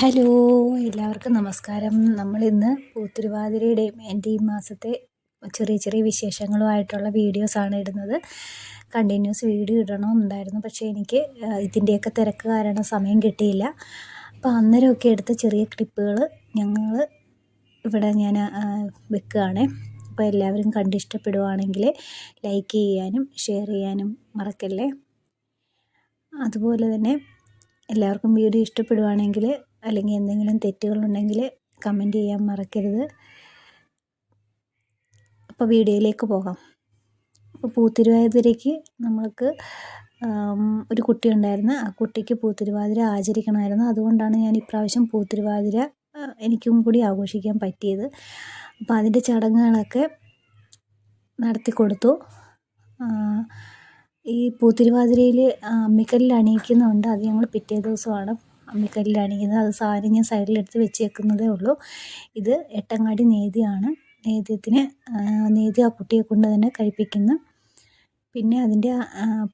Hello, എല്ലാവർക്കും നമസ്കാരം. നമ്മളിന്ന് പൂത്തിരുവാതിരയുടെയും എൻ്റെ ഈ മാസത്തെ ചെറിയ ചെറിയ വിശേഷങ്ങളുമായിട്ടുള്ള വീഡിയോസാണ് ഇടുന്നത്. കണ്ടിന്യൂസ് വീഡിയോ ഇടണമെന്നുണ്ടായിരുന്നു, പക്ഷേ എനിക്ക് ഇതിൻ്റെയൊക്കെ തിരക്ക് കാരണം സമയം കിട്ടിയില്ല. അപ്പോൾ അന്നേരമൊക്കെ എടുത്ത ചെറിയ ക്ലിപ്പുകൾ ഇവിടെ ഞാൻ വെക്കുകയാണ്. അപ്പോൾ എല്ലാവരും കണ്ടിഷ്ടപ്പെടുവാണെങ്കിൽ ലൈക്ക് ചെയ്യാനും ഷെയർ ചെയ്യാനും മറക്കല്ലേ. അതുപോലെ തന്നെ എല്ലാവർക്കും വീഡിയോ ഇഷ്ടപ്പെടുവാണെങ്കിൽ അല്ലെങ്കിൽ എന്തെങ്കിലും തെറ്റുകളുണ്ടെങ്കിൽ കമൻറ്റ് ചെയ്യാൻ മറക്കരുത്. അപ്പോൾ വീഡിയോയിലേക്ക് പോകാം. അപ്പോൾ പൂത്തിരുവാതിരയ്ക്ക് നമ്മൾക്ക് ഒരു കുട്ടി ഉണ്ടായിരുന്നു. ആ കുട്ടിക്ക് പൂത്തിരുവാതിര ആചരിക്കണമായിരുന്നു. അതുകൊണ്ടാണ് ഞാൻ ഇപ്രാവശ്യം പൂത്തിരുവാതിര എനിക്കും കൂടി ആഘോഷിക്കാൻ പറ്റിയത്. അപ്പോൾ അതിൻ്റെ ചടങ്ങുകളൊക്കെ നടത്തി കൊടുത്തു. ഈ പൂത്തിരുവാതിരയിൽ അമ്മിക്കല്ലിൽ അണിയിക്കുന്നുണ്ട്. അത് ഞങ്ങൾ പിറ്റേ ദിവസമാണ് അമ്മിക്കല്ലിൽ അണിയുന്നത്. അത് സാരി ഞാൻ സൈഡിലെടുത്ത് വെച്ചേക്കുന്നതേ ഉള്ളൂ. ഇത് എട്ടങ്ങാടി നേദ്യമാണ്. നേദ്യം ആ കുട്ടിയെ കൊണ്ട് തന്നെ കഴിപ്പിക്കുന്നു. പിന്നെ അതിൻ്റെ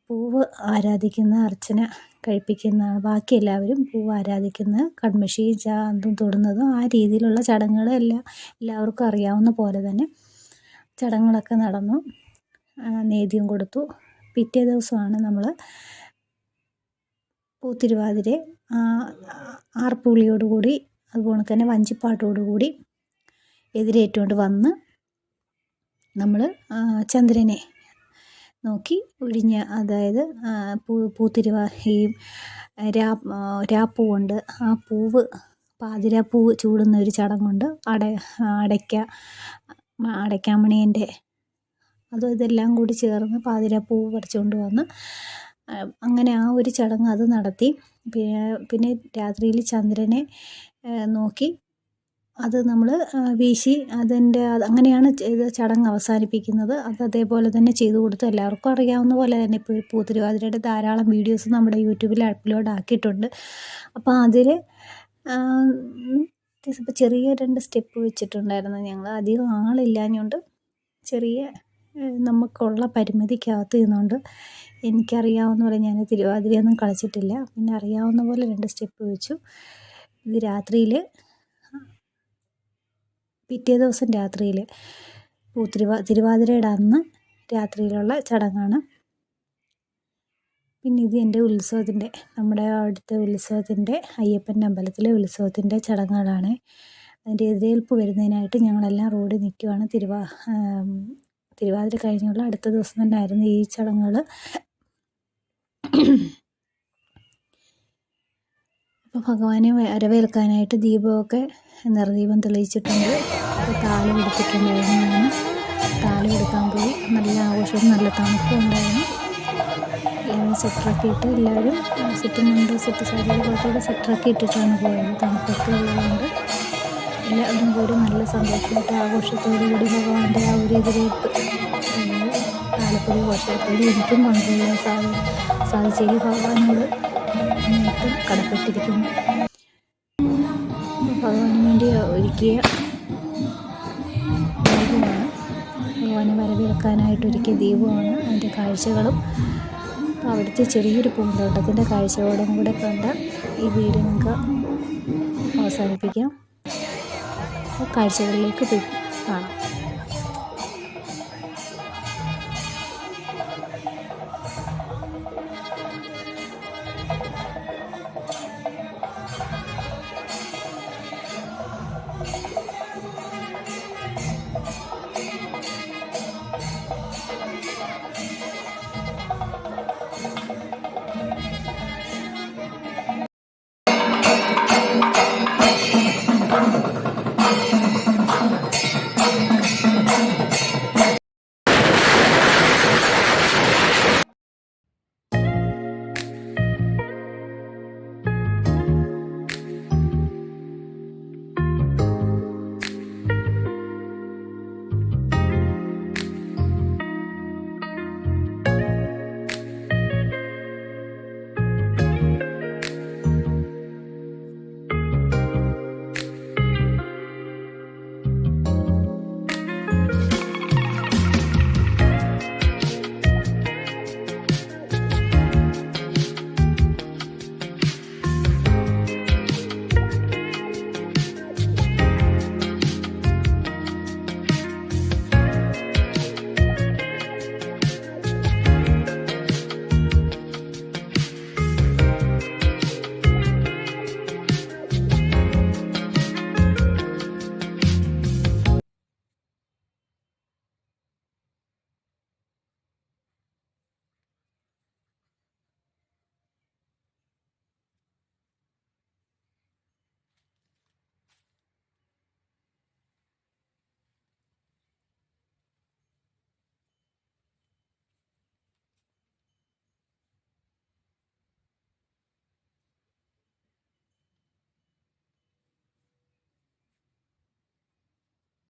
പൂവ് ആരാധിക്കുന്ന അർച്ചന കഴിപ്പിക്കുന്ന, ബാക്കി എല്ലാവരും പൂവ് ആരാധിക്കുന്ന, കൺമഷി ചാന്തും തൊടുന്നതും ആ രീതിയിലുള്ള ചടങ്ങുകൾ എല്ലാവർക്കും അറിയാവുന്ന പോലെ തന്നെ ചടങ്ങുകളൊക്കെ നടന്നു. നേദ്യം കൊടുത്തു. പിറ്റേ ദിവസമാണ് നമ്മൾ പൂത്തിരുവാതിര ആർപ്പുവിളിയോടുകൂടി അതുപോലെ തന്നെ വഞ്ചിപ്പാട്ടോടുകൂടി എതിരേറ്റുകൊണ്ട് വന്ന് നമ്മൾ ചന്ദ്രനെ നോക്കി ഒഴിഞ്ഞ, അതായത് ഈ രാപ്പൂ കൊണ്ട് ആ പൂവ് പാതിരാപ്പൂവ് ചൂടുന്ന ഒരു ചടങ്ങുണ്ട്. അടയ്ക്കാമണിയൻ്റെ ഇതെല്ലാം കൂടി ചേർന്ന് പാതിരാപ്പൂവ് പറിച്ചുകൊണ്ട് വന്ന് അങ്ങനെ ആ ഒരു ചടങ്ങ് അത് നടത്തി. പിന്നെ രാത്രിയിൽ ചന്ദ്രനെ നോക്കി അത് നമ്മൾ വീശി അങ്ങനെയാണ് ചടങ്ങ് അവസാനിപ്പിക്കുന്നത്. അത് അതേപോലെ തന്നെ ചെയ്തു കൊടുത്തു. എല്ലാവർക്കും അറിയാവുന്ന പോലെ തന്നെ ഇപ്പോൾ പൂത്തിരുവാതിരയുടെ ധാരാളം വീഡിയോസ് നമ്മുടെ യൂട്യൂബിൽ അപ്ലോഡ് ആക്കിയിട്ടുണ്ട്. അപ്പോൾ അതിൽ ചെറിയ 2 സ്റ്റെപ്പ് വെച്ചിട്ടുണ്ടായിരുന്നു. ഞങ്ങൾ അധികം ആളില്ലാഞ്ഞുകൊണ്ട് ചെറിയ നമുക്കുള്ള പരിമിതിക്കകത്ത് നിന്നുകൊണ്ട് എനിക്കറിയാവുന്ന പോലെ, ഞാൻ തിരുവാതിരയൊന്നും കളിച്ചിട്ടില്ല, പിന്നെ അറിയാവുന്ന പോലെ 2 സ്റ്റെപ്പ് വെച്ചു. ഇത് രാത്രിയിൽ, പിറ്റേ ദിവസം രാത്രിയിൽ തിരുവാതിരയുടെ അന്ന് രാത്രിയിലുള്ള ചടങ്ങാണ്. പിന്നെ ഇത് എൻ്റെ ഉത്സവത്തിൻ്റെ, നമ്മുടെ അടുത്ത ഉത്സവത്തിൻ്റെ, അയ്യപ്പൻ്റെ അമ്പലത്തിലെ ഉത്സവത്തിൻ്റെ ചടങ്ങുകളാണ്. അതിൻ്റെ എതിരേൽപ്പ് വരുന്നതിനായിട്ട് ഞങ്ങളെല്ലാം റോഡിൽ നിൽക്കുകയാണ്. തിരുവാതിര കഴിഞ്ഞുള്ള അടുത്ത ദിവസം തന്നെ ആയിരുന്നു ഈ ചടങ്ങുകൾ. അപ്പോൾ ഭഗവാനെ വരവേൽക്കാനായിട്ട് ദീപമൊക്കെ നിറദീപം തെളിയിച്ചിട്ടുണ്ട്. താലം എടുത്തിട്ടുണ്ടായിരുന്നു. താലം എടുക്കാൻ പോയി. നല്ല ആഘോഷവും നല്ല തണുപ്പും ഉണ്ടായിരുന്നു. എല്ലാവരും സെറ്ററൊക്കെ ഇട്ട്, എല്ലാവരും സെറ്റ് സാരികൾ പോലത്തെ സെറ്ററൊക്കെ ഇട്ടിട്ടാണ് പോയത്. തണുപ്പൊക്കെ ഉള്ളതുകൊണ്ട് എല്ലാവരും കൂടി നല്ല സന്തോഷമായിട്ട് ആഘോഷത്തോടു കൂടി ഭഗവാന്റെ ആ ഒരു എതിരേൽപ്പ് താലപ്പൊലി ഘോഷത്തോടെ എനിക്കും പങ്കുകൊള്ളാൻ സാധിച്ചതിൽ ഭഗവാനോട് ഏറ്റവും കടപ്പെട്ടിരിക്കുന്നു. ഭഗവാന് വേണ്ടി ഒരുക്കിയ ദീപമാണ്, ഭഗവാനെ വരവേൽക്കാനായിട്ട് ഒരുക്കിയ ദീപമാണ് അതിൻ്റെ കാഴ്ചകളും. അപ്പോൾ അവിടുത്തെ ചെറിയൊരു പൂന്തോട്ടത്തിൻ്റെ കാഴ്ചകളോടും കൂടെ കണ്ട ഈ വീഡിയോ നമുക്ക് അവസാനിപ്പിക്കാം. കാഴ്ചകളിലേക്ക് പോയി.